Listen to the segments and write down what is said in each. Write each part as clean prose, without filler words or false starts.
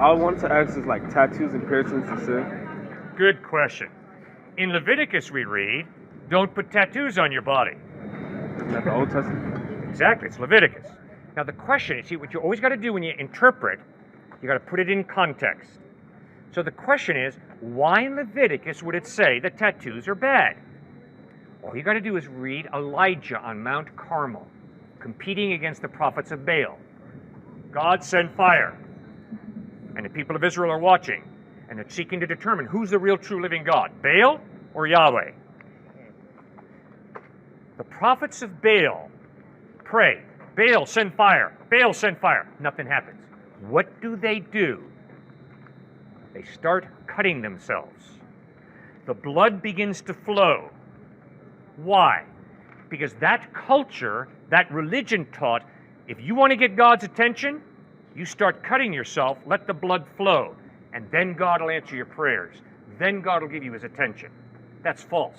I want to ask is like tattoos and piercings a sin? Good question. In Leviticus we read, don't put tattoos on your body. Isn't that the Old Testament? Exactly, it's Leviticus. Now the question is, see, what you always got to do when you interpret, you got to put it in context. So the question is, why in Leviticus would it say that tattoos are bad? All you got to do is read Elijah on Mount Carmel, competing against the prophets of Baal. God sent fire, and the people of Israel are watching, and they're seeking to determine who's the real true living God, Baal or Yahweh. The prophets of Baal pray, Baal, send fire. Baal, send fire. Nothing happens. What do? They start cutting themselves. The blood begins to flow. Why? Because that culture, that religion taught, if you want to get God's attention, you start cutting yourself, let the blood flow, and then God will answer your prayers. Then God will give you his attention. That's false.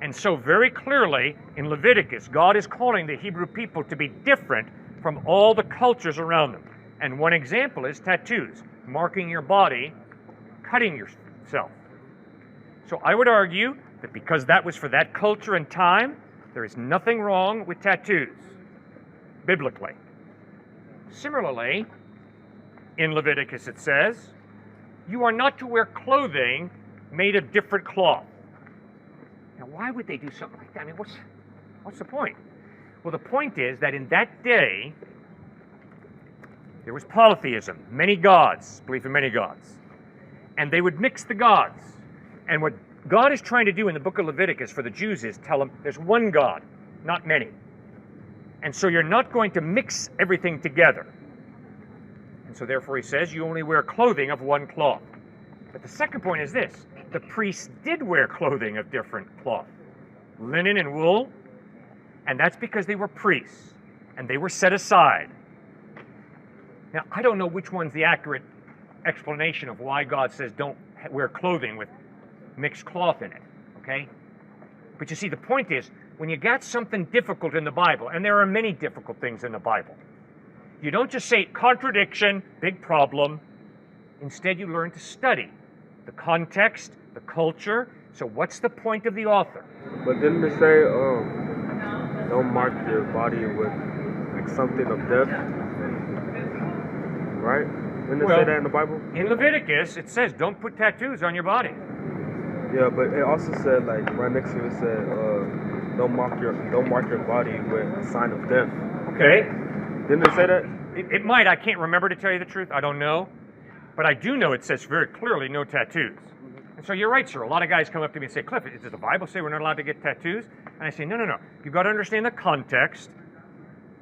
And so very clearly in Leviticus, God is calling the Hebrew people to be different from all the cultures around them. And one example is tattoos, marking your body, cutting yourself. So I would argue that because that was for that culture and time, there is nothing wrong with tattoos, biblically. Similarly, in Leviticus it says, you are not to wear clothing made of different cloth. Now, why would they do something like that? I mean, what's the point? Well, the point is that in that day, there was polytheism, many gods, belief in many gods. And they would mix the gods. And what God is trying to do in the book of Leviticus for the Jews is tell them there's one God, not many. And so you're not going to mix everything together. And so therefore he says you only wear clothing of one cloth. But the second point is this. The priests did wear clothing of different cloth, linen and wool, and that's because they were priests, and they were set aside. Now, I don't know which one's the accurate explanation of why God says don't wear clothing with mixed cloth in it, okay? But you see, the point is, when you got something difficult in the Bible, and there are many difficult things in the Bible, you don't just say contradiction, big problem. Instead, you learn to study the context, the culture. So what's the point of the author? But didn't it say, don't mark your body with like something of death? Right? Didn't it say that in the Bible? In Leviticus, it says don't put tattoos on your body. Yeah, but it also said, like, right next to it said, don't mark your body with a sign of death. Okay. Didn't it say that? It might. I can't remember, to tell you the truth. I don't know. But I do know it says very clearly no tattoos. And so you're right, sir. A lot of guys come up to me and say, Cliff, does the Bible say we're not allowed to get tattoos? And I say, no. You've got to understand the context.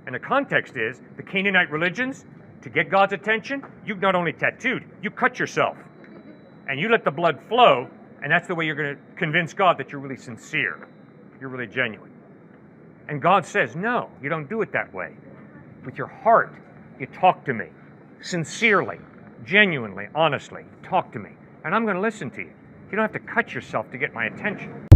And the context is the Canaanite religions, to get God's attention, you not only tattooed, you cut yourself. And you let the blood flow, and that's the way you're going to convince God that you're really sincere. You're really genuine. And God says, no, you don't do it that way. With your heart, you talk to me. Sincerely, genuinely, honestly, talk to me. And I'm going to listen to you. You don't have to cut yourself to get my attention.